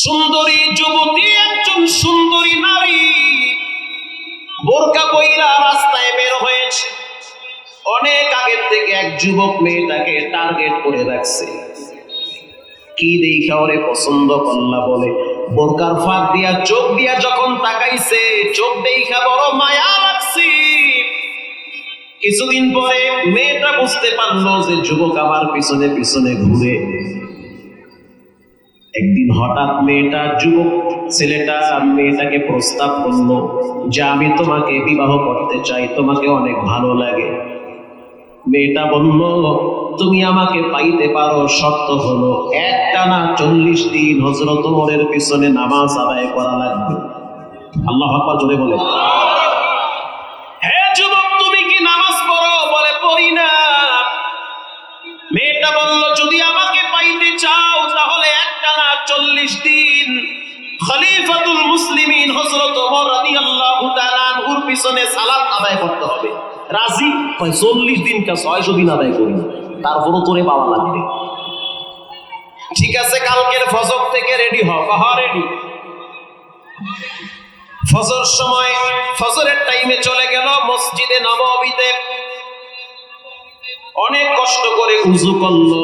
সুন্দরী যুবতী, একজন সুন্দরী নারী বোরকা পইরা রাস্তায় বের হয়েছে। অনেক আগের থেকে এক যুবক মেয়েটাকে টার্গেট করে রাখছে। কি দেখা ওরে পছন্দ করলা বলে বোরকার ফাঁক দিয়া চোখ দিয়া যখন তাকাইছে, চোখ দেখা বড় মায়া লাগছে। কিছুদিন পরে মেয়েটা বুঝতে পারলো যে যুবক আমার পিছনে পিছনে ঘুরে। একদিন হঠাৎ মেয়েটা, যুবক ছেলেটা মেয়েটাকে প্রস্তাব করলো যে আমি তোমাকে বিবাহ করতে চাই, তোমাকে অনেক ভালো লাগে। মেয়েটা বলল তুমি আমাকে পাইতে পারো, শর্ত হলো একটানা 40 দিন হযরত ওমরের পিছনে নামাজ আদায় করা লাগবে। আল্লাহু আকবার, জোরে বলে। হে যুবক, তুমি কি নামাজ পড়ো? বলে পড়ি না। মেয়েটা বলল যদি আমাকে পাইতে চাও তাহলে একটানা 40 দিন খলিফাতুল মুসলিমিন হযরত ওমর রাদিয়াল্লাহু তাআলা আনহুর পিছনে সালাত আদায় করতে হবে। রাজি? 40 দিন কা 600 দিন আদায় করি, তারপরও তোরে পাওয়া লাগবে। ঠিক আছে, কালকের ফজর থেকে রেডি হও। কাহা রেডি? ফজর সময়, ফজরের টাইমে চলে গেল মসজিদে নববীতে। অনেক কষ্ট করে উযু করলো,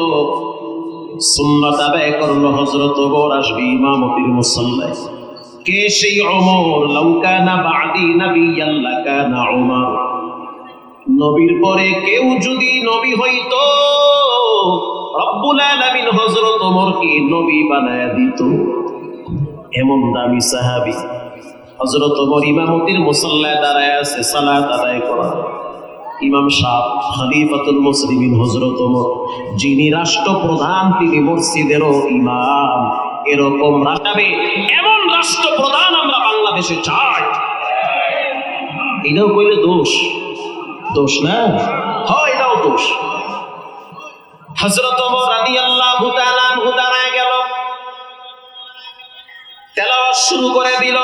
সুন্নাত আদায় করলো। হযরত ওমর আসবে ইমামতির মুসল্লায়। কে সেই ওমর? লাউ কানা বাদি নাবিয়ান লাকানা ওমর। নবীর পরে কেউ যদি নবী হইতো, রব্বুল আলামিন হযরত ওমরকে নবী বানায়া দিত। এমন দামি সাহাবী। হযরত ওমর ইমামতির মুসল্লায় দাঁড়ায় আছে, সালাত আদায় করা। ইমাম সাহেব খলিফাতুল মুসলিমিন হযরত ওমর, যিনি রাষ্ট্রপ্রধান, তিনি মসজিদেরও ইমাম। এরকম রাখাবে, এমন রাষ্ট্রপ্রধান আমরা বাংলাদেশে চাই। এটাও কইলে দোষ? দোষ না, হয় এটাও দোষ। হযরত ওমর রাদিয়াল্লাহু তাআলা আনহু দাঁড়ায় গেল, তেলাওয়াত শুরু করে দিল।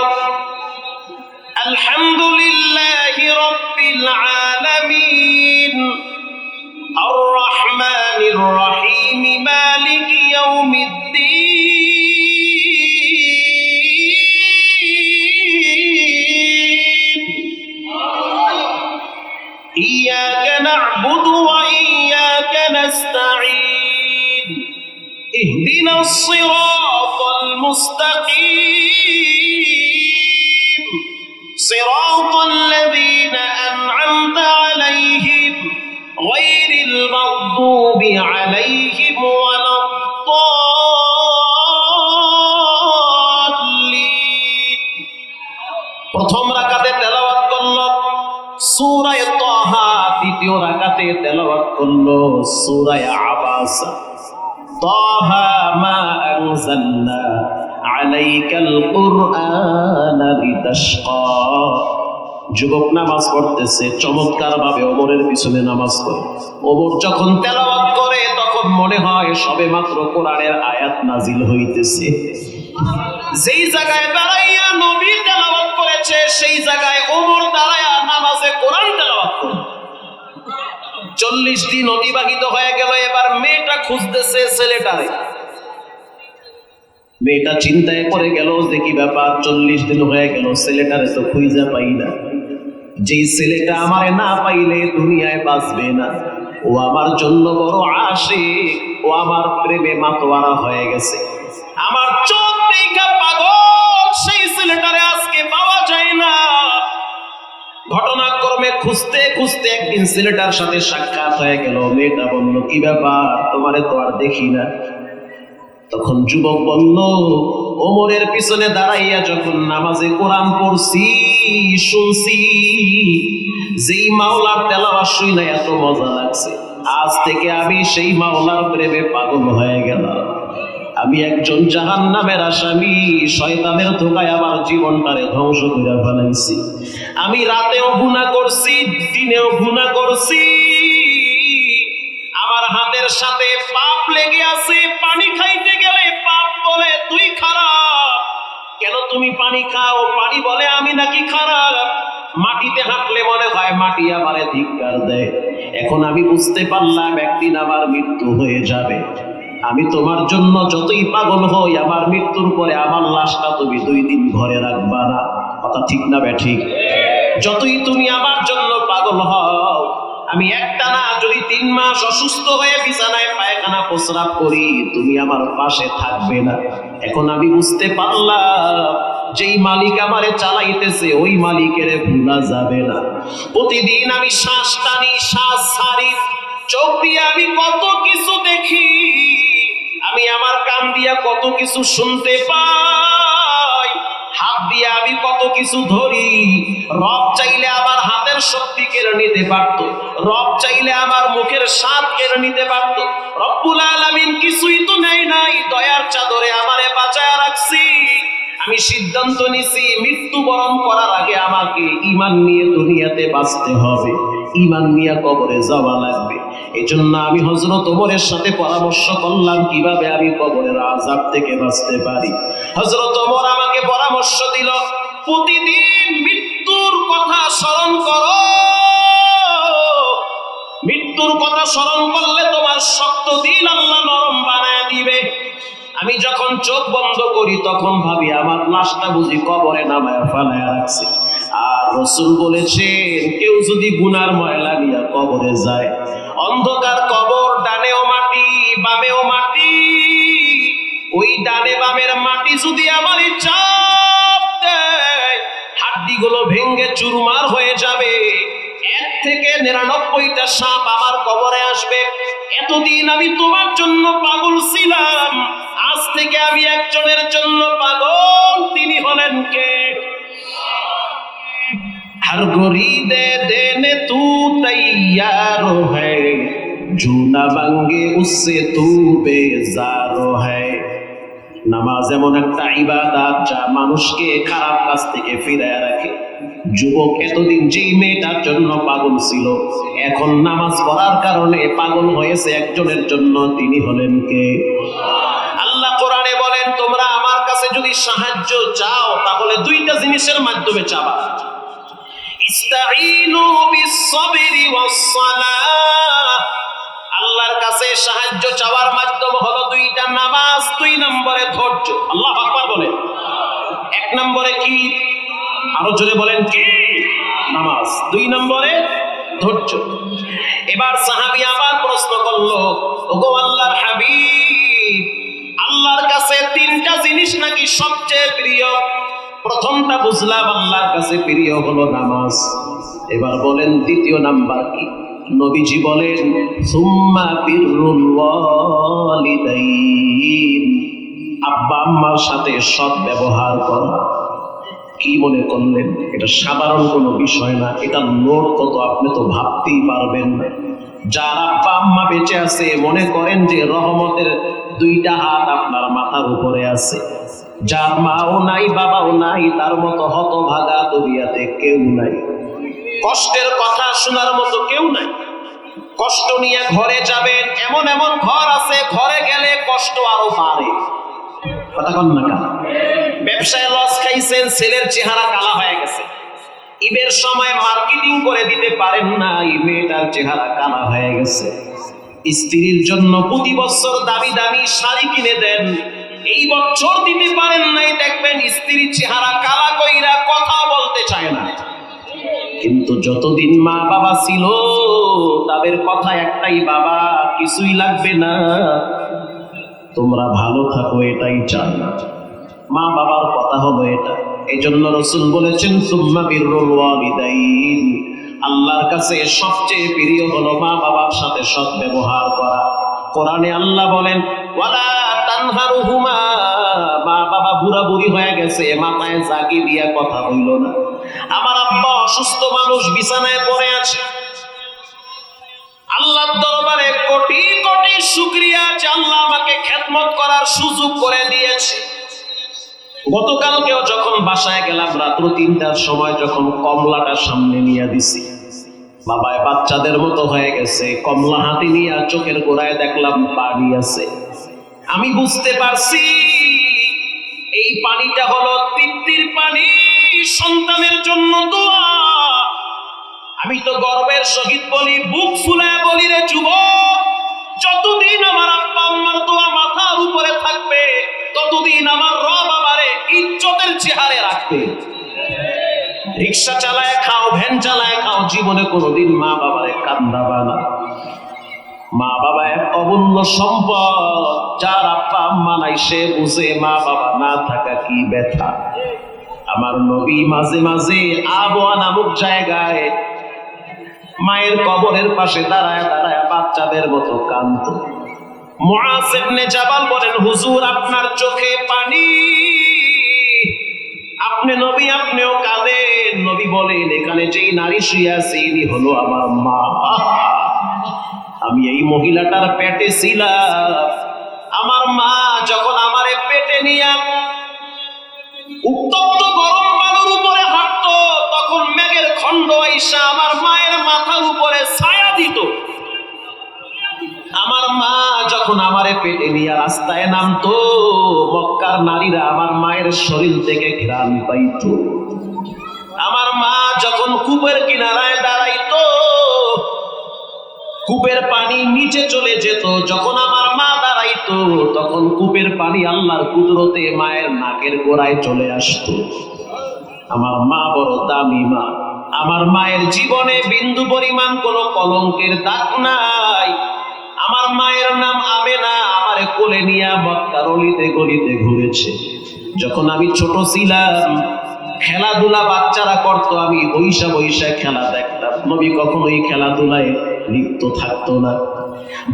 আলহামদুলিল্লাহি রাব্বিল আলামিন আর রহমানির রহিম মালিকি ইয়াউমিদ্দিন ইয়্যাকা না'বুদু ওয়া ইয়্যাকা নাস্তাঈন ইহদিনাস সিরাতাল মুস্তাকিম সিরাতাল লাযীনা আন'আমতা আলাইহিম গায়রিল মাগদুবি আলাইহিম ওয়ালাদ-দাল্লিন। প্রথম রাকাতে তেলাওয়াত করল সূরা তাহা, দ্বিতীয় রাকাতে তেলাওয়াত করল সূরা আবাসা। তাহা মা আনজালনা আলাইকাল কুরআনা লিতাশকা। যুবক নামাজ পড়তেছে, চমৎকার ভাবে ওমরের পিছনে নামাজ পড়ে। ওমর যখন তেলাওয়াত করে তখন মনে হয় সবে মাত্র কোরআনের আয়াত নাজিল হইতেছে। যেই জায়গায় দাঁড়াইয়া নবী তেলাওয়াত করেছে, সেই জায়গায় ওমর দাঁড়াইয়া নামাজে কোরআন তেলাওয়াত করে। 40 দিন অতিবাহিত হয়ে গেল। এবার মেয়েটা খুঁজতেছে ছেলেটারে। মেয়েটা চিন্তায় পড়ে গেল যে কি ব্যাপার, 40 দিন হয়ে গেল, ছেলেটারে তো খুঁজা পাই না। যেই ছেলেটা আমারে না পাইলে দুনিয়ায় বাঁচবে না, ও আমার জন্য বড় আশিক, ও আমার প্রেমে মাতোয়ারা হয়ে গেছে, আমার চোখ দেখা পাগল। সেই ছেলেটারে আজকে পাওয়া যায় না। ঘটনাক্রমে খুঁজতে খুঁজতে একদিন ছেলেটার সাথে সাক্ষাৎ হয়ে গেল। মেয়েটা বলল কি ব্যাপার, তোমারে তো আর দেখি না। তখন যুবক বলল ওমরের পিছনে দাঁড়াইয়া যখন নামাজে কোরআন পড়ছি, শুনছি যেই মাওলার তেলাওয়াত শুনে এত মজা লাগছে, আজ থেকে আমি সেই মাওলার প্রেমে পাগল হয়ে গেলাম। আমি একজন জাহান্নামের আসামি, শয়তানের ধোঁকায় আমার জীবনটারে ধ্বংস করে ফেলাইছি। আমি রাতেও গুনাহ করছি, দিনেও গুনাহ করছি। আমার হাতের সাথে পাপ লেগে আছে। পানি খাইতে গেলে পাপ বলে তুই খারাপ, কেন তুমি পানি খাও? পানি বলে আমি নাকি খারাপ। মাটিতে হাঁটলে মনে হয় মাটি আমারে ধিক্কার দেয়। এখন আমি বুঝতে পারলাম একদিন আমার মৃত্যু হয়ে যাবে। আমি তোমার জন্য যতই পাগল হই, আমার মৃত্যুর পরে আমার লাশটা তুমি 2 দিন ঘরে রাখবা না। কথা ঠিক না ঠিক? যতই তুমি আমার জন্য পাগল হও, আমি একটানা যদি 3 মাস অসুস্থ হয়ে বিছানায় পায়খানা প্রস্রাব করি, তুমি আমার পাশে থাকবে না। এখন আমি বুঝতে পারলাম, যেই মালিক আমারে চালাইতেছে ওই মালিকের ভুলা যাবে না। প্রতিদিন আমি শ্বাস টানি, শ্বাস ছাড়ি, চোখ দিয়ে আমি কত কিছু দেখি, আমি আমার কান দিয়া কত কিছু শুনতে পাই, হাত দিয়ে আমি কত কিছু ধরি। রব চাইলে আমার হাতের শক্তি কেড়ে নিতে পারতো, রব চাইলে আমার মুখের স্বাদ কেড়ে নিতে পারতো। রব্বুল আলামিন কিছুই তো নেই নাই, দয়ার চাদরে আমারে বাঁচায় রাখছি। আমি সিদ্ধান্ত নিছি, মৃত্যুবরণ করার আগে আমাকে ঈমান নিয়ে দুনিয়াতে বাঁচতে হবে, ঈমান নিয়ে কবরে যাওয়া লাগবে। এজন্য আমি হযরত ওমরের সাথে পরামর্শ করলাম কিভাবে আমি কবরের আযাব থেকে বাঁচতে পারি। হযরত ওমর আমাকে পরামর্শ দিল, প্রতিদিন মৃত্যুর কথা স্মরণ করো। মৃত্যুর কথা স্মরণ করলে তোমার শক্ত দিল আল্লাহ নরম বানায় দিবে। আমি যখন চোখ বন্ধ করি তখন ভাবি আমার লাশটা বুঝি কবরে নামায় ফালায়া রাখছে। আর রাসূল বলেছেন, কেউ যদি গুনার ময়লা নিয়ে কবরে যায়, অন্ধকার কবর, ডানেও মাটি বামেও মাটি, ওই ডানে বামের মাটি যদি আমার চাপ দেয়, হাড্ডিগুলো ভেঙে চুরমার হয়ে যাবে। 1 থেকে 99টা সাপ আমার কবরে আসবে। এতদিন আমি তোমার জন্য পাগল ছিলাম, আজ থেকে আমি একজনের জন্য পাগল, তিনি হলেন কে? हर गोरी दे देने तू तैयार है, जो न मांगे उससे तू बेजार है। নামাজ এমন একটা ইবাদত যা মানুষকে খারাপ কাজ থেকে ফিরিয়ে রাখে। যুবক এতদিন যেই মেয়েটার জন্য পাগল ছিল, এখন নামাজ পড়ার কারণে পাগল হয়েছে একজনের জন্য, তিনি হলেন কে? আল্লাহ কোরআনে বলেন, তোমরা আমার কাছে যদি সাহায্য চাও তাহলে 2টা জিনিসের মাধ্যমে চাবা। ইস্তাঈনু বিস-সাবরি ওয়াস-সালাহ। আল্লাহর কাছে সাহায্য চাওয়ার মাধ্যম হলো 2টা, নামাজ, 2 নম্বরে ধৈর্য। আল্লাহু আকবার বলেন। 1 নম্বরে কি? আরো জোরে বলেন কি? নামাজ। 2 নম্বরে ধৈর্য। এবার সাহাবী আবার প্রশ্ন করলো, ওগো আল্লাহর হাবিব, আল্লাহর কাছে 3টা জিনিস নাকি সবচেয়ে প্রিয়। প্রথমটা বুঝলাম, আল্লাহর কাছে প্রিয় হলো নামাজ। এবার বলেন 2য় নাম্বার কি? নবীজি বলেন, সুম্মা বিররুল ওয়ালিদাইন, আব্বা আম্মার সাথে সৎ ব্যবহার করা। কি মনে করলেন এটা সাধারণ কোনো বিষয় না, এটা লোড কত আপনি তো ভাবতেই পারবেন না। যার আব্বা আম্মা বেঁচে আছে মনে করেন যে রহমতের 2টা হাত আপনার মাথার উপরে আছে। যার মাও নাই বাবাও নাই, তার মতো হতভাগা দুনিয়াতে কেউ নাই। কষ্টের কথা শোনার মতো কেউ নাই। কষ্ট নিয়ে ঘরে যাবেন, এমন এমন ঘর আছে ঘরে গেলে কষ্ট আরো বাড়ে। কথা কন না কেন? ব্যবসায় লস খাইছেন, ছেলের চেহারা কালা হয়ে গেছে, ঈদের সময় মার্কেটিং করে দিতে পারেন না, মেয়েটার চেহারা কালা হয়ে গেছে। স্ত্রীর জন্য প্রতি বছর দামি দামি শাড়ি কিনে দেন, এই বছর দিতে পারেন নাই, দেখবেন স্ত্রীর চেহারা কালা কইরা কথা বলতে চায় না। কিন্তু যতদিন মা বাবা ছিল তাদের কথা একটাই, বাবা কিছুই লাগবে না, তোমরা ভালো থাকো, এটাই চান। মা বাবার কথা হলো এটা। এই জন্য রাসূল বলেছেন, সুম্মা বিররুল ওয়ালিদাইন, আল্লাহর কাছে সবচেয়ে প্রিয় হলো মা বাবার সাথে সৎ ব্যবহার করা। কোরআনে আল্লাহ বলেন, ওয়ালা তানহারুহুমা, মা বাবা বুড়া বুড়ি হয়ে গেছে, মাথায় জাগি দিয়া কথা হইল না। আমার আব্বা অসুস্থ মানুষ, বিছানায় পড়ে আছে, আল্লাহর দরবারে কোটি কোটি শুকরিয়া যে আল্লাহ আমাকে খেদমত করার সুযোগ করে দিয়েছে। গতকালকেও যখন বাসায় গেলাম রাত্র 3টার সময়, যখন কমলাটা সামনে নিয়ে দিছি, বাবায় বাচ্চাদের মতো হয়ে গেছে, কমলা হাতে নিয়ে চোখের গোড়ায় দেখলাম পানি আছে। আমি বুঝতে পারছি এই পানিটা হলো তৃপ্তির পানি, সন্তানের জন্য দোয়া। আমি তো গর্বের সহিত বলি, বুক ফুলায় বলি, রে যুবক, যতদিন আমার আব্বা আম্মার ফতোয়া মাথার উপরে থাকবে, ততদিন আমার রব আমারে ইজ্জতের চেহারে রাখবে। রিক্সা চালায় খাও, ভ্যান চালায় খাও, জীবনে কোনোদিন মা বাবারে কান্দাবা না। মা বাবা এক অমূল্য সম্পদ, যার আব্বা আম্মা নাই সে বুঝে মা বাবা না থাকা কি ব্যথা। আমার নবী মাঝে মাঝে আবওয়া নামক জায়গায় মায়ের কবরের পাশে দাঁড়ায় দাঁড়ায় বাচ্চাদের মতো কাঁদত। মুআজ ইবনে জাবাল বলেন, হুজুর আপনার চোখে পানি, আপনি নবী আপনিও কাঁদেন। নবী বলেন, এখানে যেই নারী শুয়ে আছে ইনি হলো আমার মা। আমি এই মহিলাটার পেটে ছিলাম। আমার মা যখন আমারে পেটে নিয়ে উত্তপ্ত গরম বালুর উপরে হাঁটতো, তখন মেঘের খণ্ড আইসা আমার মায়ের মাথার উপরে ছায়া দিত। আমার মা যখন আমারে পেটে নিয়ে রাস্তায় নামতো, মক্কার নারীরা আমার মায়ের শরীর থেকে ঘ্রাণ পাইত। আমার মা যখন কূপের কিনারায় দাঁড়াইতো, কূপের পানি নিচে চলে যেত। যখন আমার মা দাঁড়াইতো, তখন কূপের পানি আল্লাহর কুদরতে মায়ের নাকের গোড়ায় চলে আসতো। আমার মা বড় দামি মা। আমার মায়ের জীবনে বিন্দু পরিমাণ কোনো কলঙ্কের দাগ নাই। আমার মায়ের নাম আমেনা, আমারে কোলে নিয়ে মক্কার অলিতে গলিতে ঘুরেছে। যখন আমি ছোট ছিলাম, খেলাধুলা বাচ্চারা করতো, আমি বৈশা বৈশা খেলা দেখতাম। নবী কখনোই খেলাধুলায় লিপ্ত থাকতো না।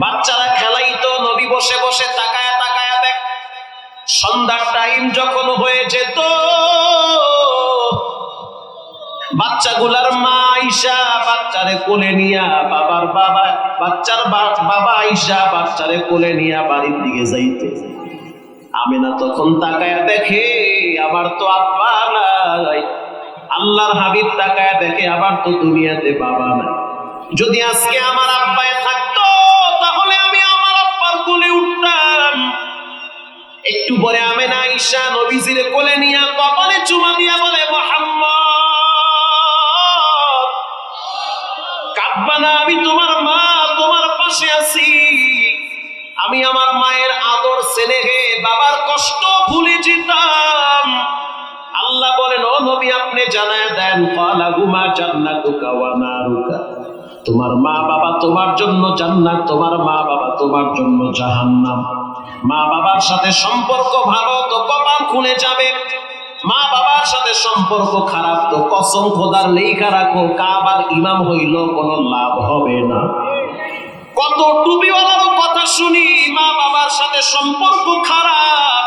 বাচ্চারা খেলাইতো, নবী বসে বসে তাকায়া তাকায়া দেখ। সন্ধ্যার টাইম যখন হয়ে যেত, বাচ্চাগুলার মা আইসা বাচ্চারে কোলে নিয়া, বাচ্চার বাবা আইসা বাচ্চারে কোলে নিয়া বাড়ির দিকে যাইতো। আমেনা তখন তাকায়া দেখে আমার তো আব্বা নাই। আল্লাহর হাবিব তাকায়া দেখে আবার তো দুনিয়াতে বাবা নাই। যদি আজকে আমার আব্বায় থাকতো, তাহলে আমি আমার আব্বার কোলে উঠতাম। একটু পরে আমেনা আইসা নবীজিরে কোলে নিয়া কপালে চুমা দিয়া বলে, মুহাম্মদ কাঁদবা না, আমি তোমার মা, তোমার পাশে আছি। আমি আমার মায়ের আদর স্নেহে বাবার কষ্ট ভুলে যেতাম। আল্লাহ বলেন, ও নবী আপনি জানায় দেন, ফালাহুমা জান্নাতুকা ওয়া নারুকা, তোমার মা বাবা তোমার জন্য জান্নাত, তোমার মা বাবা তোমার জন্য জাহান্নাম। মা বাবার সাথে সম্পর্ক ভালো তো কপাল খুলে যাবে, মা বাবার সাথে সম্পর্ক খারাপ তো কসম খোদার লেখা রাখো কাবার ইমাম হইল কোনো লাভ হবে না। কত টুপিওয়ালারও কথা শুনি, মা বাবার সাথে সম্পর্ক খারাপ,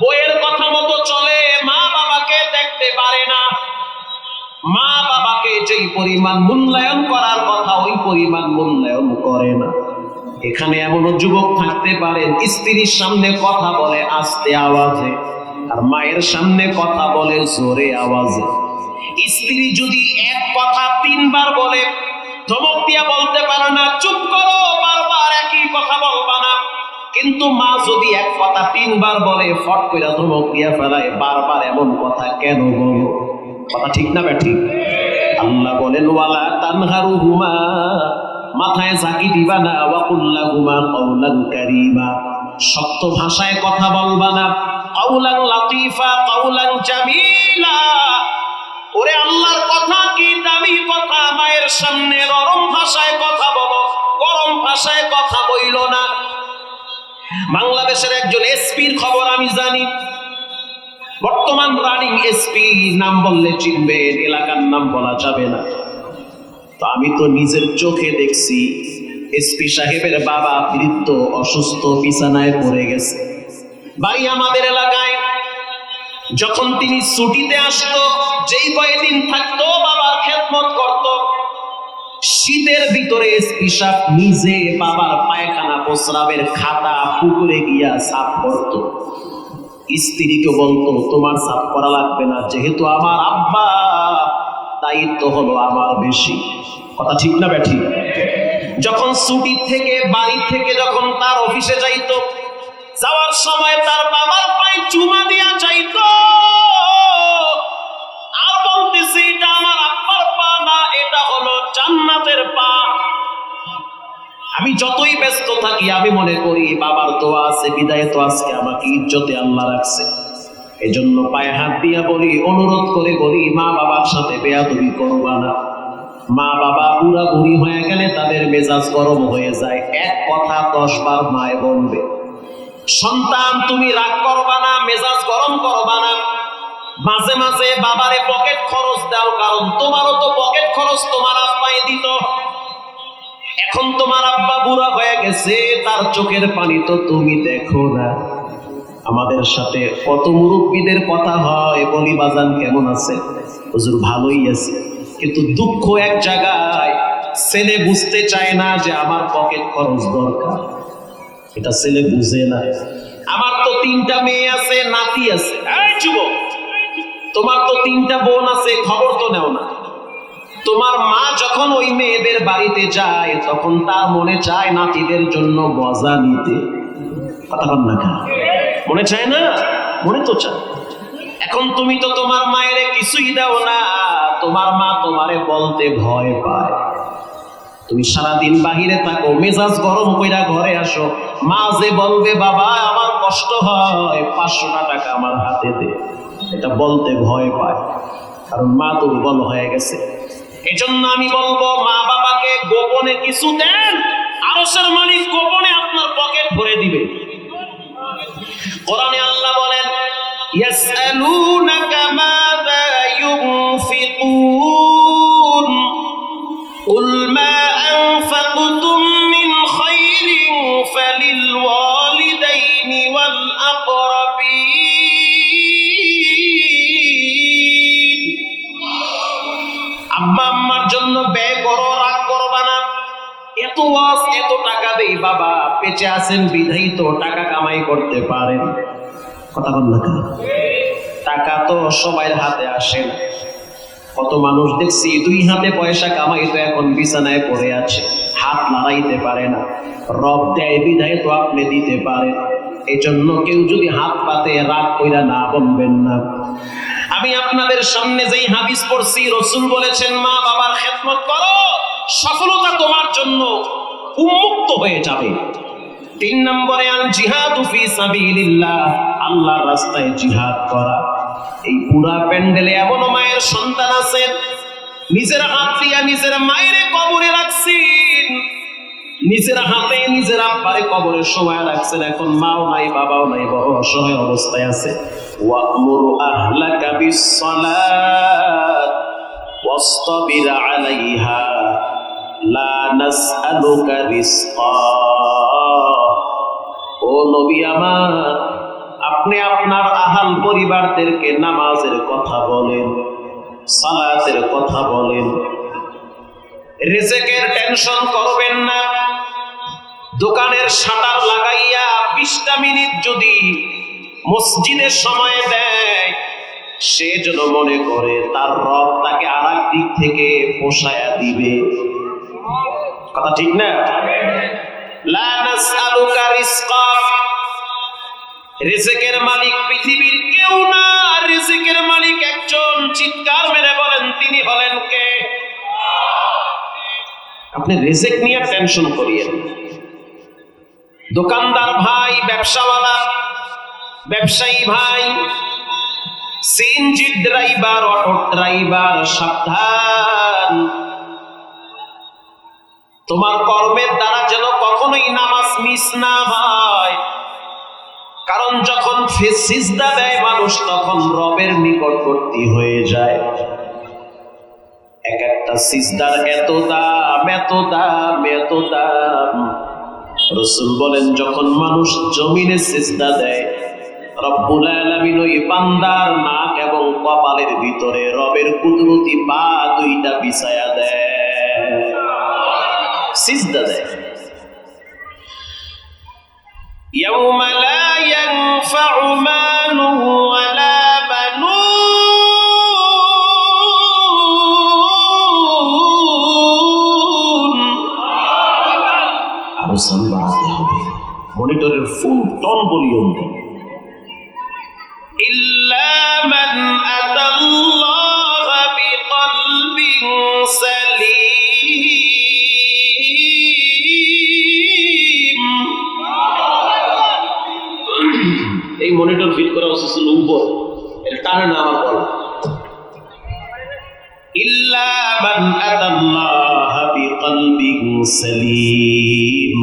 বইয়ের কথা মতো চলে, মা বাবাকে দেখতে পারে না। মা বাবাকে যেই পরিমাণ মূল্যায়ন করার কথা ওই পরিমাণ মূল্যায়ন করে না। এখানে এমনও যুবক থাকতে পারেন, স্ত্রীর সামনে কথা বলে আস্তে আওয়াজে, আর মায়ের সামনে কথা বলে জোরে আওয়াজে। স্ত্রী যদি এক কথা 3 বার বলে, ধমক দিয়া বলতে পারে না, চুপ করো, বারবার একই কথা বলবা না। কিন্তু মা যদি এক কথা 3 বার বলে, ফট করে ধমক দিয়া ফেলায়, বারবার এমন কথা কেন বলো? কথা ঠিক না ঠিক? আল্লাহ বলেন, ওয়ালা তানহারুহুমা, মাথায় ঝাঁকি দিবা না, ওয়া কুল্লাহুমা কাওলান কারীমা, শক্ত ভাষায় কথা বলবা না, কাওলান লাতীফা কাওলান জামিলা। ওরে আল্লাহর কথা কি দামি কথা, মায়ের সামনে নরম ভাষায় কথা বলো, গরম ভাষায় কথা বইল না। বাংলাদেশের একজন এসপির খবর আমি জানি, বর্তমান রানিং এসপি, নাম বললে চিনবেন, এলাকার নাম বলা যাবে না। তো আমি তো নিজের চোখে দেখছি এসপি সাহেবের বাবা বৃদ্ধ, অসুস্থ, বিছানায় পড়ে গেছে। বাড়ি আমাদের এলাকায়। যখন তিনি ছুটিতে আসতো, যেই কয়েকদিন থাকতো বাবার খেদমত করত। শীতের ভিতরে এসপি সাহেব নিজে বাবার পায়খানা প্রস্রাবের খাতা পুকুরে গিয়া সাফ করত। স্ত্রীকে বলতো, তোমার সাফ করা লাগবে না, যেহেতু আমার আব্বা, দায়িত্ব হলো আমার বেশি। কথা ঠিক না ব্যাঠি? যখন ছুটি থেকে বাড়ি থেকে যখন তার অফিসে যাইতো, যাওয়ার সময় তার বাবার পায়ে চুমা দিয়া যাইতো, আর বলতেছে, এটা আমার আব্বার পা না, এটা হলো জান্নাতের পা। আমি যতই ব্যস্ত থাকি আমি মনে করি বাবার দোয়া আছে বিদায় তো আজকে আমাকে ইজ্জতে আল্লাহ রাখছে। এজন্য পায়ে হাত দিয়া বলি, অনুরোধ করে বলি, মা বাবার সাথে বেয়াদবি করবা না। মা বাবা বুড়া বুড়ি হয়ে গেলে তাদের মেজাজ গরম হয়ে যায়, এক কথা 10 বার মায় বলবে। সন্তান তুমি রাগ করবা না, মেজাজ গরম করবা না। মাঝে মাঝে বাবারে পকেট খরচ দাও, কারণ তোমারও তো পকেট খরচ তোমার আব্বাই দিত। এখন তোমার আব্বা বুড়া হয়ে গেছে, তার চোখের পানি তো তুমি দেখো না। আমাদের সাথে কত মুরব্বীদের কথা হয়, বলি বাজান কেমন আছে? হুজুর ভালোই আছে, কিন্তু দুঃখ এক জায়গায়, ছেলে বুঝতে চায় না যে আমার পকেট খরচ দরকার। এটা ছেলে বুঝে না। আমার তো 3টা মেয়ে আছে, নাতি আছে। এই যুবক, তোমার তো 3টা বোন আছে, খবর তো নেও না। তোমার মা যখন ওই মেয়েদের বাড়িতে যায়, তখন তার মনে চায় নাতিদের জন্য মজা নিতে। কথা বল না কেন? মনে চায় না? মনে তো চায়। এখন তুমি তো তোমার মায়ের কিছুই দাও না, তোমার মা তোমারে বলতে ভয় পায়। তুমি সারাদিন বাহিরে থাকো, মেজাজ গরম কইরা ঘরে আসো, মা যে বলবে বাবা আমার কষ্ট হয়, 500 টাকা আমার হাতে দে, এটা বলতে ভয় পায়, কারণ মা দুর্বল হয়ে গেছে। এজন্য আমি বলবো, মা বাবাকে গোপনে কিছু দেন, আরশের মালিক গোপনে আপনার পকেট ভরে দিবে। কোরআনে আল্লাহ বলেন, ইয়াসআলুনাকা মাযা ইউনফিকুন কুল মা আনফাকতুম মিন খায়রিন ফালিল ওয়ালিদাইনি ওয়াল আকরাবিন। আব্বা আম্মার জন্য ব্যয় করো, রাগ করবা না। এত ওয়াজ, এত টাকা দেই বাবা, বেঁচে আছেন বিধাই তো টাকা কামাই করতে পারেন। কথা বল না কেন? টাকা তো সবার হাতে আসে না। কত মানুষ দেখছি 2 হাতে পয়সা কামাই তো এখন বিছানায় পড়ে আছে, হাত নাড়াইতে পারে না। রব দেয় বিধায় তো আপনি দিতে পারেন। এই জন্য কেউ যদি হাত পাতে রাগ কইরা না বলবেন না। আমি আপনাদের সামনে যেই হাদিস পড়ছি, রাসূল বলেছেন মা বাবার খেদমত করো, সফলতা তোমার জন্য উন্মুক্ত হয়ে যাবে। 3 নম্বরে আল জিহাদু ফি সাবিলিল্লাহ, আল্লাহর রাস্তায় জিহাদ করা। এই পুরা প্যান্ডেলে এমন মায়ের সন্তান আছেন, নিজের হাত দিয়া নিজের মায়ের কবরে রাখছেন, নিজের হাতে নিজের আব্বারে কবরের সময় রাখছেন। এখন মাও নাই, বাবাও নাই, বড় অসহায় অবস্থায় আছে। ওয়া'মুর আহলাকা বিস-সালাত ওয়াসতাবির আলাইহা লা নাসআলুকা রিজকা। ও নবী আমার, আপনি আপনার আহাল পরিবারদেরকে নামাজের কথা বলেন, সালাতের কথা বলেন, রিজিকের টেনশন করবেন না। দোকানের শাটার লাগাইয়া 20টা মিনিট যদি মসজিদের সময় দেয়, সে যেন মনে করে তার রব তাকে আরেক দিক থেকে পোষায়া দিবে। কথা ঠিক না? লা নাসআলুকা রিজকা, রিজিকের মালিক পৃথিবীর কেউ না, রিজিকের মালিক একজন। চিৎকার মেরে বলেন, তিনি হলেন কে? আপনি রিজিক নিয়ে টেনশন করিয়েন। দোকানদার ভাই, ব্যবসাওয়ালা, ব্যবসায়ী ভাই, সিএনজি ড্রাইভার, অটো ড্রাইভার, সাবধান। তোমার কর্মের দ্বারা যেন কখনোই নামাজ মিস না হয়, কারণ যখন সিজদা দেয় মানুষ, তখন রবের নিকটবর্তী হয়ে যায়। এক একটা সিজদার এত দাম, এত দাম, এত দাম। রাসূল বলেন, যখন মানুষ জমিনে সিজদা দেয়, রব্বুল আলামিন ওই বান্দার নাক এবং কপালের ভিতরে রবের কুদরতি পা 2টা বিছায়া দেয়, সিজদা দেয়। ইয়াউমা লা ইয়ানফাউ মালুন ওয়ালা বানুন। আরো সাউন্ড বাড়াতে হবে, মনিটরের ফুল টন ভলিউম দিন। ইল্লা মান আতাল্লাহ বিকলবিন সালিম। মনিটর ফিট করা উচিত উপর, এটা টানে না আমার বলা। ইল্লা মান আতাল্লাহ বিকলবিন সালিম।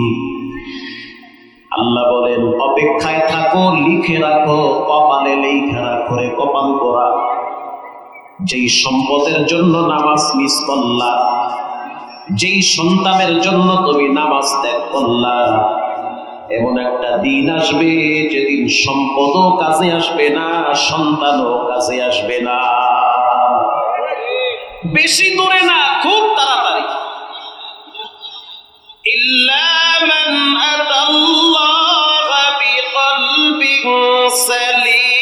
আল্লাহ বলেন অপেক্ষায় থাকো, লিখে রাখো, কপালে লেখা রাখো রে কপাল করা, যেই সম্পদের জন্য নামাজ মিস করলা, যেই সন্তানের জন্য তুমি নামাজ ত্যাগ করলা, এমন একটা দিন আসবে যেদিন সম্পদও কাজে আসবে না, সন্তানও কাজে আসবে না। বেশি দূরে না, খুব তাড়াতাড়ি। ইল্লা মান আতাল্লাহ বিকলবিন সালিম।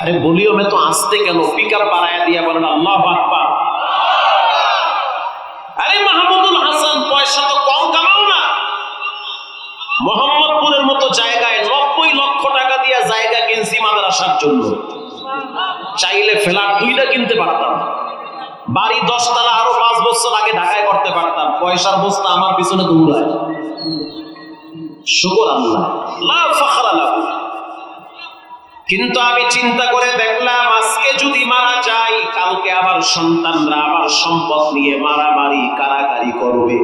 আরে বলিও মে তো আসতে কেন, পিকআপ বাড়ায় দিয়া বলেন আল্লাহু আকবার। আরে মাহমুদুল হাসান, পয়সা তো কম কামাও না। মোহাম্মদপুরের মতো জায়গায় 90 লক্ষ টাকা দিয়ে জায়গা কিনছি মাদ্রাসার জন্য। চাইলে ফ্ল্যাট 2টা কিনতে পারতাম, বাড়ি 10 তলা আরো 5 বছর আগে ঢাকায় করতে পারতাম। পয়সার বস্তা আমার পিছনে দৌড়ায়। শুকর আল্লাহ, লা ফখরা লাহু। কিন্তু আমি চিন্তা করে দেখলাম, আজকে যদি মারা যাই, কালকে আবার সন্তানরা আমার সম্পদ নিয়ে মারামারি কারাকারি করবে।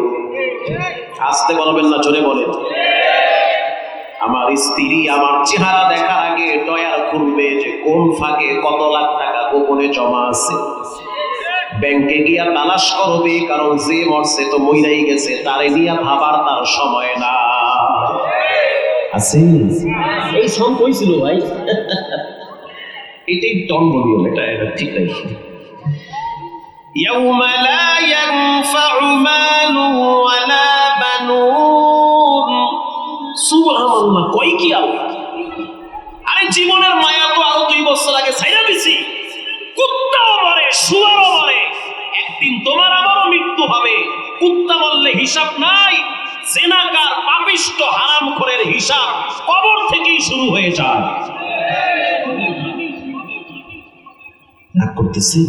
আসতে বলবেন না, জোরে বলেন। আমার স্ত্রী আমার চেহারা দেখার আগে ডয়ার খুলবে যে কোন ফাঁকে কত লাখ টাকা গোপনে জমা আছে। ব্যাংকে গিয়া তালাশ করবে, কারণ যে মরছে তো মইরাই গেছে, তারে নিয়ে ভাবার তার সময় না। আছে এই সব কইছিল ভাই, এটাই টন বলিও, এটা ঠিক নাই। ইয়াউমা লা ইয়ানফাউ মালু ওয়ালা বানুন। সুবহানাল্লাহ, কই কি আল্লাহ। আরে জীবনের মায়া তো আরো 2 বছর আগে ছাইরা দিছি। কুত্তাও মরে, শুয়োরও মরে, একদিন তোমার আমারও মৃত্যু হবে। কুত্তা বললে হিসাব নাই, জিনাকার পাপিষ্ঠ হারামখোরের হিসাব কবর থেকেই শুরু হয়ে যায়। রাগ করতেছেন?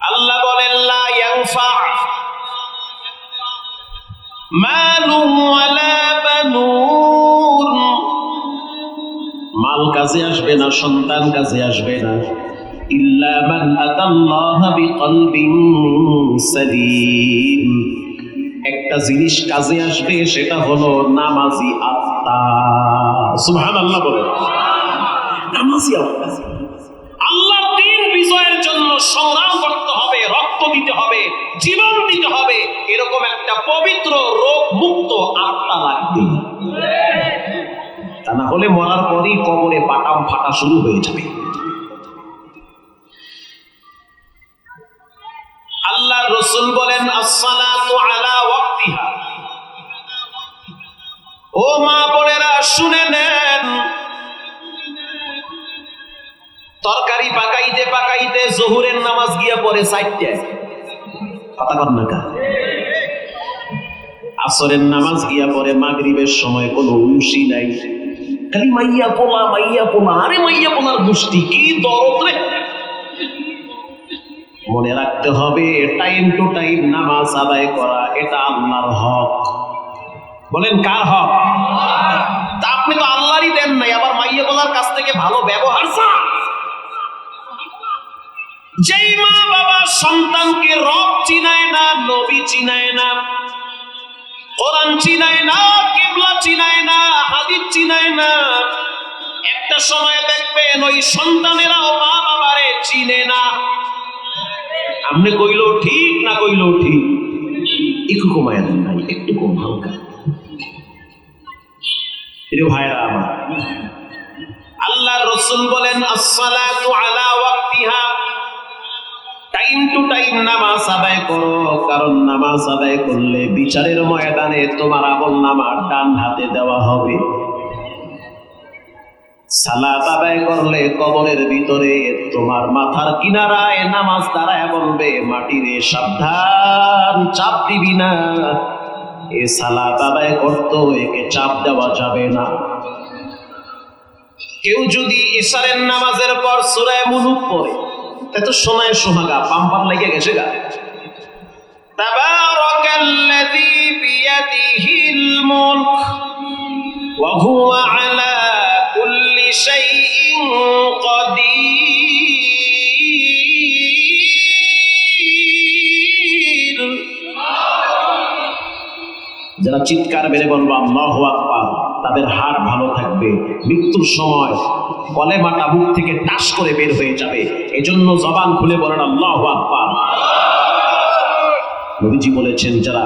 আল্লাহ বলেন লা ইয়ানফা মালু ওয়ালা বানুন। মাল কাজে আসবে না, সন্তান কাজে আসবে না। ইল্লা মান আতাল্লাহ বিকলবিন সালিম। একটা জিনিস কাজে আসবে, সেটা হলো নামাজি আত্মা। সুবহানাল্লাহ বলেন। নামাজি আত্মা। আল্লাহর দ্বীন বিজয়ের জন্য সংগ্রাম করতে হবে, রক্ত দিতে হবে, জীবন দিতে হবে। এরকম একটা পবিত্র রোগ মুক্ত আত্মা লাগবে, তা না হলে মরার পরই কবরে বাটাম ফাটা শুরু হয়ে যাবে। আল্লাহর রাসূল বলেন আসসালাতু আলা ওয়াক্তিহা। ও মা বোনেরা শুনে নেন, তরকারি পাকাইতে পাকাইতে জোহরের নামাজ গিয়া পড়ে 4টায়, কথা কর না কা। আসরের নামাজ গিয়া পড়ে মাগরিবের সময়, কোনো উশি নাই, খালি মাইয়া পোলা মাইয়া পোলা। আরে মাইয়া পোলার গোষ্ঠী কি দরদ রে। মনে রাখতে হবে, টাইম টু টাইম নামাজ আদায় করা এটা আল্লাহর হক। বলেন কার হক? তা আপনি তো আল্লাহরই দেন নাই, আবার মাইয়া পোলার কাছ থেকে ভালো ব্যবহার চান। যেই মা বাবা সন্তানকে রব চিনায় না, নবী চিনায় না, কোরআন চিনায় না, কিবলা চিনায় না, হাদিস চিনায় না, একটা সময় দেখবেন ওই সন্তানেরাও মা বাবারে চিনে না। আপনি কইলো ঠিক না কইলো ঠিক, একটু কমায় দেন ভাই, একটু কম, হালকা। প্রিয় ভাইরা আমার, আল্লাহর রাসূল বলেন আসসালাতু আলা ওয়াক্তিহা। টাইম টু টাইম নামাজ আদায় করো, কারণ নামাজ আদায় করলে বিচারের ময়দানে তোমার আমলনামা ডান হাতে দেওয়া হবে। সালাত আদায় করলে কবরের ভিতরে তোমার মাথার কিনারায় নামাজ দাঁড়ায় বলবে, মাটিরে সাবধান, চাপ দিবি না। এ সালাত আদায় করতো, একে চাপ দেওয়া যাবে না। কেউ যদি ইশারের নামাজের পর সূরা মুলুক পড়ে, এত সোনায় সোহাগা পাম্পার লেগে গেছে গা, তাবারাকাল্লাযী বিয়াদিহিল মুলক ওয়া হুয়া আলা কুল্লি শাইইন কাদির। যারা চিৎকার মেরে বলবো আল্লাহু আকবার, তাদের হাড় ভালো থাকবে, মৃত্যুর সময় কলেমাটা মুখ থেকে টাস করে বের হয়ে যাবে। এজন্য জবান খুলে বলেন আল্লাহু আকবার। নবীজি বলেছেন, যারা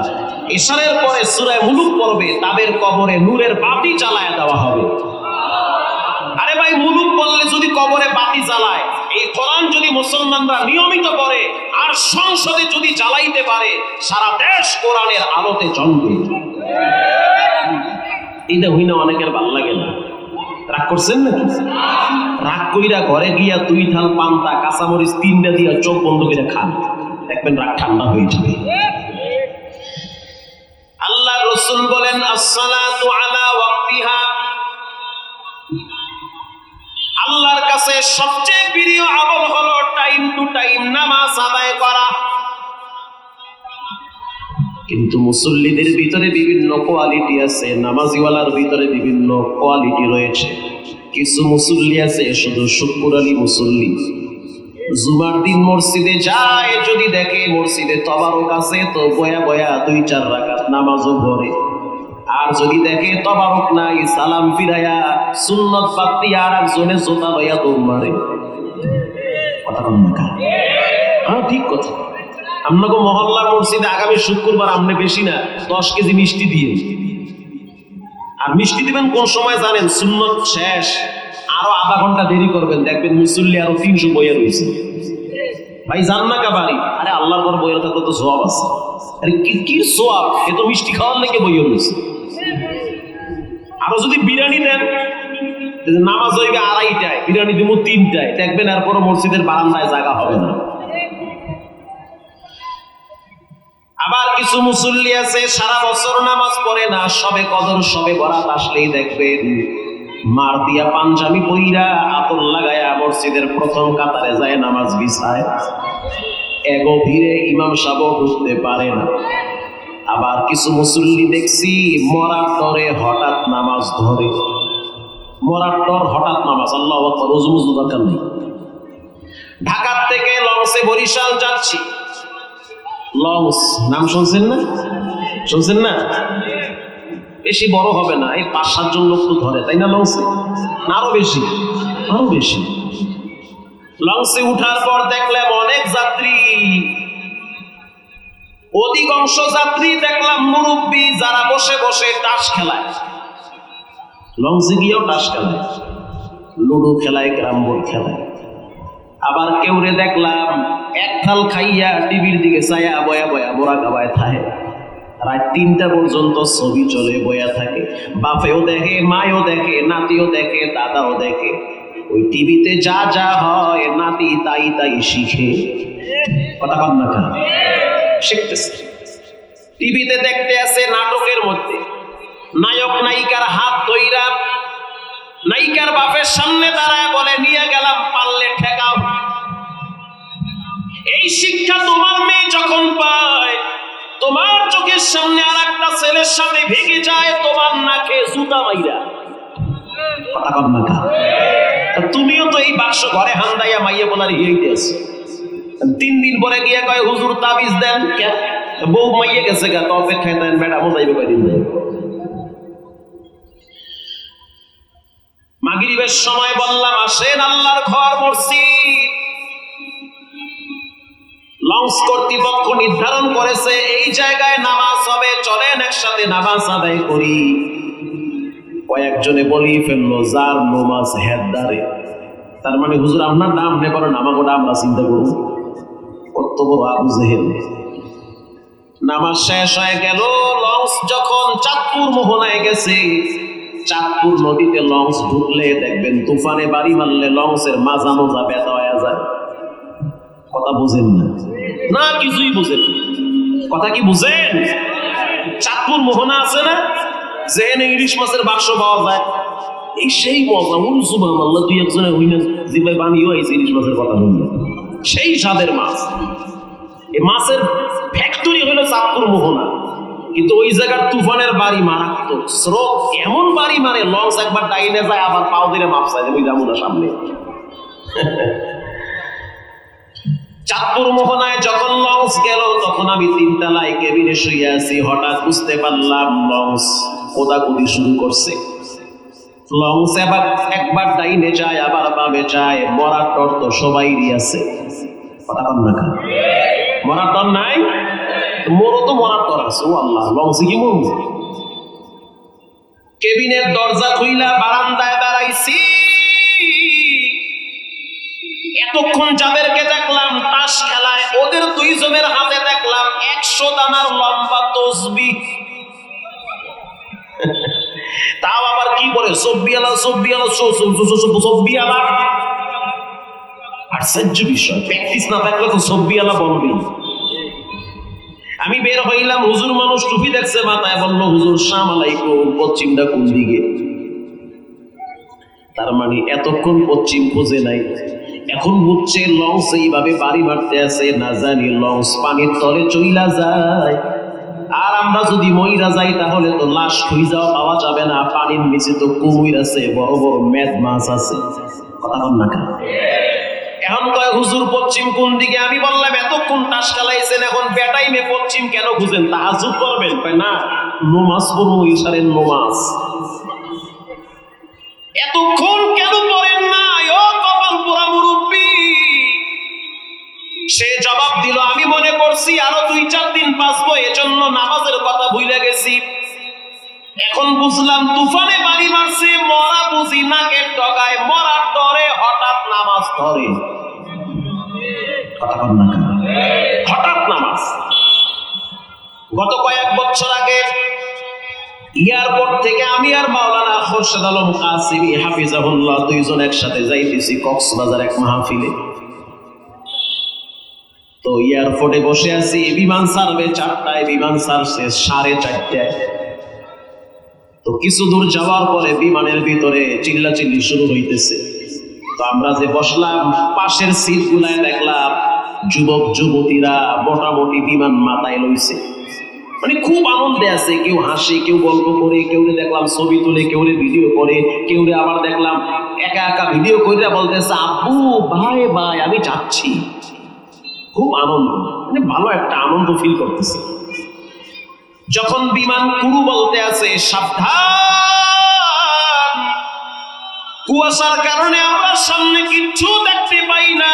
ইশারের পরে সূরা মুলুক পড়বে তাদের কবরে নূরের বাতি জ্বালায় দেওয়া হবে। আরে ভাই, মুলুক বললে যদি কবরে বাতি জ্বালায়, এই কোরআন যদি মুসলমানরা নিয়মিত পড়ে আর সংসদে যদি জ্বালাইতে পারে, সারা দেশ কোরআনের আলোতে জ্বলবে। এটা হইনা অনেকের ভালো লাগে না, রাগ করছেন নাকি? রাগ কইরা ঘরে গিয়া 2 থাল পান্তা কাঁচামরিচ 3টা দিয়া চোখ বন্ধ করে খান, দেখবেন রাগ ঠান্ডা হয়ে যাবে। আল্লাহ রাসূল বলেন, আসসালাতু আলা ওয়াক্তিহা, আল্লাহর কাছে সবচেয়ে প্রিয় আমল হলো টাইম টু টাইম নামাজ আদায় করা। কিন্তু মুসল্লিদের ভিতরে বিভিন্ন কোয়ালিটি আছে, নামাজিওয়ালার ভিতরে বিভিন্ন কোয়ালিটি রয়েছে। কিছু মুসল্লি আছে শুধু শুক্রবারই মুসল্লি, জুমার দিন মসজিদে যায়, যদি দেখে মসজিদে তবারক আছে তো বয়া বয়া 2-4 রাকাত নামাজও পড়ে। আর যদি দেখে তবারক নাই, সালাম ফিরায়া সুন্নত বাদ দিয়ে আর একজনে জোতা লইয়া দৌড় মারে। কথা কম না? হ্যাঁ, ঠিক কথা। আপনাকে মহল্লার মসজিদে আগামী শুক্রবার আপনি বেশি না 10 কেজি মিষ্টি দিয়ে, আর মিষ্টি দিবেন কোন সময় জানেন? সুন্নত শেষ আরো আধা ঘন্টা দেরি করবেন, দেখবেন মুসল্লি আরো 300 বইয়া রয়েছে। ভাই যান না কা বাড়ি? আরে আল্লাহর ঘর বইয়া থাকলে তো সওয়াব আছে। আরে কি সওয়াব? এ তো মিষ্টি খাওয়ার লেগে বইয়া রয়েছে। আরো যদি বিরিয়ানি দেন, নামাজ হইবে 2:30টায়, বিরিয়ানি দিব 3টায়, দেখবেন এরপর মসজিদের বারান্দায় জায়গা হবে না। আবার কিছু মুসল্লি আছে সারা বছর নামাজ পড়ে না, সবে কদর সবে বরাত আসলেই দেখবেন মার দিয়া পাঞ্জাবি পইরা আতর লাগায়া মসজিদের প্রথম কাতারে যায় নামাজ বিছায়। এগো ভিড়ে ইমাম সাহেব ঢুকতে পারে না। আবার কিছু মুসল্লি দেখছি মরার ডরে হঠাৎ নামাজ ধরে, মরার ডর হঠাৎ নামাজ। আল্লাহু আকবার, ওযু মুজু দরকার নেই। ঢাকার থেকে লঞ্চে বরিশাল যাচ্ছি, লঞ্চ নাম শুনছেন না? শুনছেন না? বেশি বড় হবে না, এই 5-7 জন লোক তো ধরে, তাই না? লঞ্চে আরো বেশি, আরো বেশি। লঞ্চে উঠার পর দেখলাম অনেক যাত্রী, অধিকাংশ যাত্রী দেখলাম মুরব্বী, যারা বসে বসে তাস খেলায়। লঞ্চে গিয়েও তাস খেলায়, লুডো খেলায়, ক্যারাম বোর্ড খেলায়। আবার কেউরে দেখলাম এক থাল খাইয়া টিভির দিকে চাইয়া বয়া বয়া মোরা গাবায় থাকে, রাত 3টা পর্যন্ত ছবি চলে, বয়া থাকে। বাপেও দেখে, মায়ও দেখে, নাতিও দেখে, দাদাও দেখে। ওই টিভিতে যা যা হয় নাতি তাই তাই শিখে। কথা কন না কেন? শিখতেছে। টিভিতে দেখতে আছে নাটকের মধ্যে নায়ক নায়িকার হাত ধইরা নায়িকার বাপের সামনে দাঁড়ায় বলে, নিয়ে গেলাম, পারলে ঠেকাও। এই শিক্ষা তোমার মেয়ে যখন পায়, তোমার চোখের সামনে আর একটা ছেলের সামনে ভেঙে যায় তোমার নাকে জুতা মাইরা। কথা কম না? তুমিও তো এই বাক্স ঘরে হান্দাইয়া মাইয়া বলার হিয়াইতে আছো। 3 দিন পরে গিয়ে কয় হুজুর তাবিজ দেন, বউ মাইয়া গেছে গা, তো অপেক্ষায় দেন, ম্যাডামও যাইবে কয়দিন যাই। মাগরিবের সময় বললাম আসেন আল্লাহর ঘর মসজিদ। লঞ্চ কর্তৃপক্ষ নির্ধারণ করেছে এই জায়গায় নামাজ হবে, চলেন একসাথে নামাজ আদায় করি। কয়েকজনে বলি ফেললো যার নামাজ হেদারে, তার মানে হুজুর আপনার নাম নে করেন, আমাকে আমরা চিন্তা করব। কত বড় আবু জেহেল। নামাজ শেষ হয়ে গেল, লঞ্চ যখন চাঁদপুর মোহনায় গেছে, চাঁদপুর নদীতে লঞ্চ ঢুকলে দেখবেন তুফানে বাড়ি মারলে লঞ্চের মাজা মোজা ব্যথা হয়ে যায়। কথা বুঝেন না? না, কিছুই বুঝেন। কথা কি বুঝেন? চাঁদপুর মোহনা আছে না, যেখানে ইলিশ মাছের বাক্স পাওয়া যায়, এই সেই মজা। সুবহানাল্লাহ, 2-1 জনে হইনা জিবাই বানিয়ে হয়েছে ইলিশ মাছের কথা বললে, সেই স্বাদের মাছ। এই মাছের ফ্যাক্টরি হলো চাঁদপুর মোহনা, কিন্তু ওই জায়গার তুফানের বাড়ি মারাত্মক, স্রোত এমন বাড়ি মারে লঞ্চ একবার ডাইনে যায় আবার পাও দিলে মাপ চাই ওই যাবো না সামনে। চাঁদপুর মোহনায় যখন লঞ্চ গেল তখন আমি 3 তলায় কেবিনে শুয়ে আছি, হঠাৎ বুঝতে পারলাম লঞ্চ কোদাকুদি শুরু করছে। লঞ্চ একবার ডাইনে যায় আবার বামে যায়, মরার ডর তো সবাইরই আছে, কথা বল না কেন? মরার ডর নাই? মোরও তো মরার ডর আছে। ও আল্লাহ, লঞ্চে কি মরব? কেবিনের দরজা খুইলা বারান্দায় দাঁড়াইছি, এতক্ষণ যাদেরকে দেখলাম তাস খেলায়, ওদের 2 জনের হাতে দেখলাম 100 দানার লম্বা তসবিহ। তাও আবার কি বলে, সব্বিয়ালা সব্বিয়ালা সব্বিয়ালা। আশ্চর্য বিষয়, প্র্যাকটিস না থাকলে তো সব্বিয়ালা বলবি। আমি বের হইলাম, হুজুর মানুষ টুপি দেখছে মাথায়, বললো হুজুর সালাম আলাইকুম, পশ্চিমটা কোন দিকে? তার মানে এতক্ষণ পশ্চিম খোঁজে নাই, এখন বুঝছে লঞ্চ এইভাবে বাড়ি মারতে আছে, না জানি লঞ্চ পানির তলে চইলা যায়। আর আমরা যদি মইরা যাই তাহলে তো লাশ খুঁজাও পাওয়া যাবে না, পানির নিচে তো কুমির আছে, বড় বড় মেদ মাছ আছে, কথা বল না কেন? এখন কয় হুজুর পশ্চিম কোন দিকে? আমি বললাম এতক্ষণ টাস খেলাইছেন, এখন বেটাইমে পশ্চিম কেন খুঁজেন? তাহাজ্জুদ করবেন? কয় না, নমাজ পড়বো, ইশারের নমাজ। এতক্ষণ কেন পড়েন না ও কপাল পোড়া মুরব্বি? সে জবাব দিল, আমি মনে করছি আরো 2-4 দিন বাঁচবো, এজন্য নামাজের কথা ভুলে গেছি। এখন বুঝলাম তুফানে বাড়ি মারছে, মরা বুঝি নাকের ডগায়, মরার ডরে হঠাৎ নামাজ ধরে। কথা বল না কেন? হঠাৎ নামাজ। গত কয়েক বছর আগে এয়ারপোর্ট থেকে আমি আর মাওলানা খোরশেদ আলম কাসিমি হাফিজাহুল্লাহ 2 জন একসাথে যাইতেছি কক্সবাজার এক মাহফিলে। তো এয়ারপোর্টে বসে আছি, বিমান ছাড়বে 4টায়, বিমান ছাড়ছে 4:30টায়। তো কিছু দূর যাওয়ার পরে বিমানের ভিতরে চিল্লাচিল্লি শুরু হইতেছে। তো আমরা যে বসলাম, পাশের সিট গুলায় দেখলাম যুবক যুবতীরা মোটামুটি বিমান মাথায় লইছে, মানে খুব আনন্দে আছে। কেউ হাসে, কেউ গল্প করে, কেউ দেখলাম ছবি তুলে, কেউ ভিডিও করে, কেউ আবার দেখলাম একা একা ভিডিও করে বলতেছে আব্বু ভাই ভাই আমি যাচ্ছি। খুব আনন্দ, মানে ভালো একটা আনন্দ ফিল করতেছে। যখন বিমান কুরু বলতে আছে সাবধান, কুয়াশার কারণে আমরা সামনে কিচ্ছু দেখতে পাই না,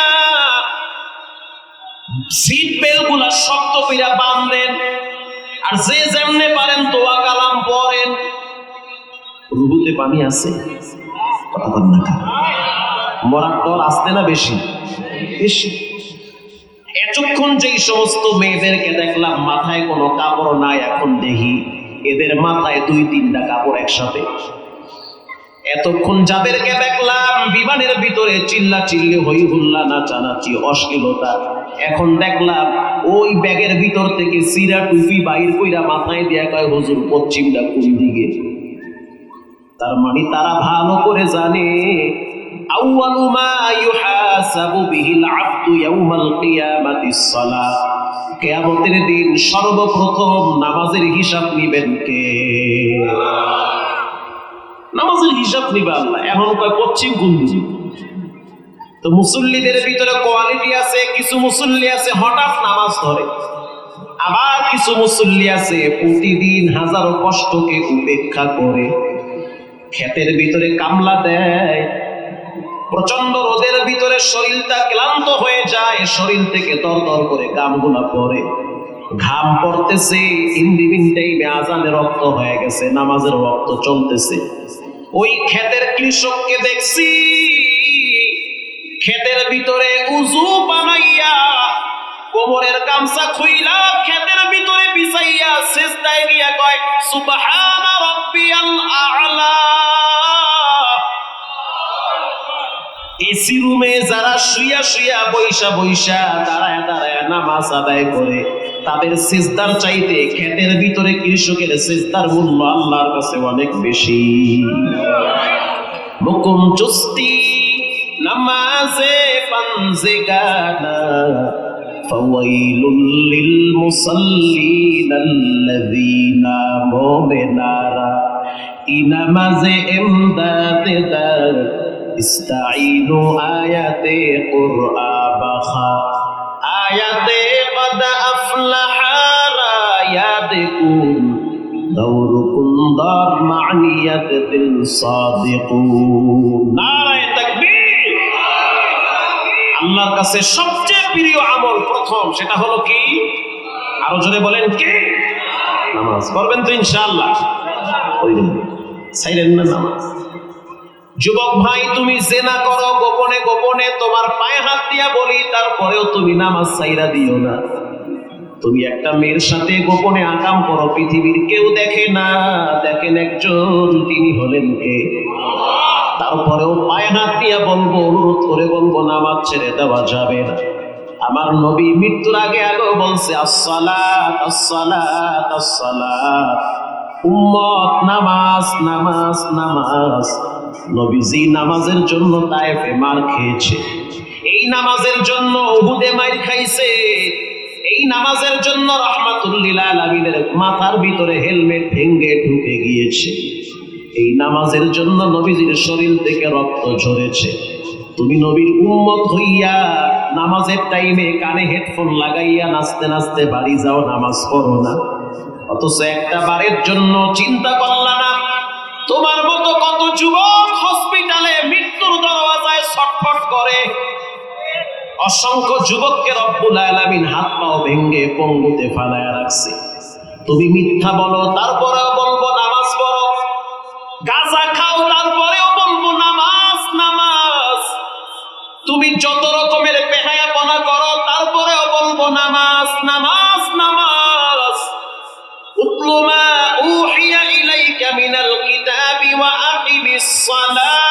সিট বেল্ট গুলা শক্ত করে বাঁধেন, আর যে যেমনে পারেন দোয়া কালাম পড়েন। রুহুতে পানি আছে, কথা বল না কেন? মরার ডর আসতে না বেশি বেশি। এতক্ষণ যেই সমস্ত মেয়েদেরকে দেখলাম মাথায় কোনো কাপড় নাই, এখন দেখি এদের মাথায় 2-3টা কাপড় একসাথে। এতক্ষণ যাদেরকে দেখলাম বিমানের ভিতরে চিল্লা চিল্লি, হই হুল্লা, নাচানাচি, অশ্লীলতা, এখন দেখলাম ওই ব্যাগের ভিতর থেকে সিরা টুপি বাইর কইরা মাথায় দিয়া কয় হুজুর পশ্চিমটা কোন দিকে? তার মানে তারা ভালো করে জানে আউয়ালু মা ইউহাসাবু বিহিল আবদু ইয়াউমাল কিয়ামাতিস সালাত, কিয়ামতের দিন সর্বপ্রথম নামাজের হিসাব নিবেন কে? নামাজের হিসাব নিবে আল্লাহ। এখন কয় পশ্চিম কোন দিকে? তো মুসল্লিদের ভিতরে কোয়ালিটি আছে, কিছু মুসল্লি আছে হঠাৎ নামাজ ধরে, আবার কিছু মুসল্লি আছে প্রতিদিন হাজারো কষ্টকে উপেক্ষা করে ক্ষেতের ভিতরে কামলা দেয়, প্রচন্ড রোদের ভিতরে শরীরটা ক্লান্ত হয়ে যায়, শরীর থেকে দরদর করে ঘামগুলা পড়ে, ঘাম পড়তেছে, ইন্দিবিন টাইমে আজানের রক্ত হয়ে গেছে, নামাজের রক্ত চলতেছে। ওই ক্ষেতের কৃষককে দেখছি ক্ষেতের ভিতরে উযু বানাইয়া কোমরের গামছা খুইলা ক্ষেতের ভিতরে বিছাইয়া সিজদায় গিয়া কয় সুবহান রাব্বিয়াল আ'লা। এসি রুমে যারা শুইয়া শুইয়া বৈশা বৈশা দাঁড়ায় দাঁড়ায় নামাজ আদায় করে, তাদের সিজদার চাইতে ক্ষেতের ভিতরে কৃষকের সিজদার মূল্য আল্লাহর কাছে অনেক বেশি। মুকুম চুস্তি নামাজে পাঞ্জেগানা ফাওয়াইলুল লিল মুসাল্লিন আল্লাযীনা মুমিনারা ইনামাজে ইমদাদে দার ইস্তাঈনু আয়াতে কুরআবাখা আয়াতে কদ আফলাহা রায়াদকুম দৌরকুম দার মানিয়াতিল সাদিকুন। নারায়ে তাকবীর। আল্লাহর কাছে সবচেয়ে প্রিয় আমল প্রথম সেটা হলো কি? আরো জোরে বলেন কি? নামাজ। করবেন তো ইনশাআল্লাহ? কইবেন ছাইরেন না নামাজ। যুবক ভাই, তুমি জেনা করো গোপনে গোপনে, তোমার পায়ে হাত দিয়া বলি, তারপরেও তুমি নামাজ ছাইরা দিও না। তুমি একটা মেয়ের সাথে গোপনে আকাম করো, পৃথিবীর কেউ দেখে না, দেখেন একজন, তিনি হলেন কে? তারপরেও পায়ে হাত দিয়া বলবো, অনুরোধ করে বলবো, নামাজ ছেড়ে দেওয়া যাবে না। আমার নবী মৃত্যুর আগে বলছে, আসসালাত আসসালাত আসসালাত, উম্মত নামাজ নামাজ নামাজ। নবীজি নামাজের জন্য তায়েফে মার খেয়েছে, এই নামাজের জন্য উহুদে মার খাইছে, এই নামাজের জন্য রাহমাতুল লিল আলামিনের মাথার ভিতরে হেলমেট ভেঙে ঢুকে গিয়েছে, এই নামাজের জন্য নবীজির শরীর থেকে রক্ত ঝরেছে। তুমি নবীর উম্মত হইয়া নামাজের টাইমে কানে হেডফোন লাগাইয়া নাচতে নাচতে বাড়ি যাও, নামাজ পড়ো না। অথচ একটা বারের জন্য চিন্তা করলা না? তোমার মতো কত যুবক হসপিটালে মৃত্যুর দরওয়াজায় ছটফট করে, অসংখ্য যুবককে রব্বুল আলামিন হাত পাও ভেঙে পঙ্গুতে ফালায়া রাখছে। তুমি মিথ্যা বলো, তারপরেও বলবো নামাজ পড়ো। গাঁজা খাও, তারপরেও বলবো নামাজ নামাজ। তুমি যত রকমের বেহায়াপনা করো, তারপরেও বলবো নামাজ নামাজ নামাজ। উতলু মা উহিয়া ইলাইকা মিনাল কিতাবি ওয়া আকিমিস সালাত।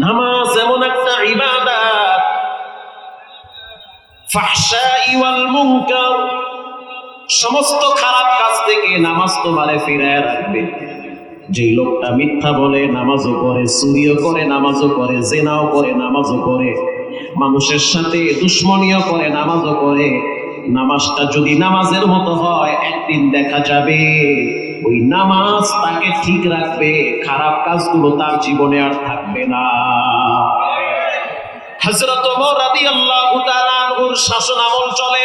নামাজ এমন একটা ইবাদত, ফাহশাই ওয়াল মুনকার, সমস্ত খারাপ কাজ থেকে নামাজ তোমারে ফিরায় রাখবে। যে লোকটা মিথ্যা বলে, নামাজও করে, চুরিও করে, নামাজও করে, জেনাও করে, নামাজও করে, মানুষের সাথে দুশ্মনীও করে, নামাজও করে, নামাজটা যদি নামাজের মতো হয়, একদিন দেখা যাবে ওই নামাজ তাকে ঠিক রাখবে, খারাপ কাজগুলো তার জীবনে আর থাকবে না। হযরত ওমর রাদিয়াল্লাহু তাআলা আনহুর শাসন আমল চলে।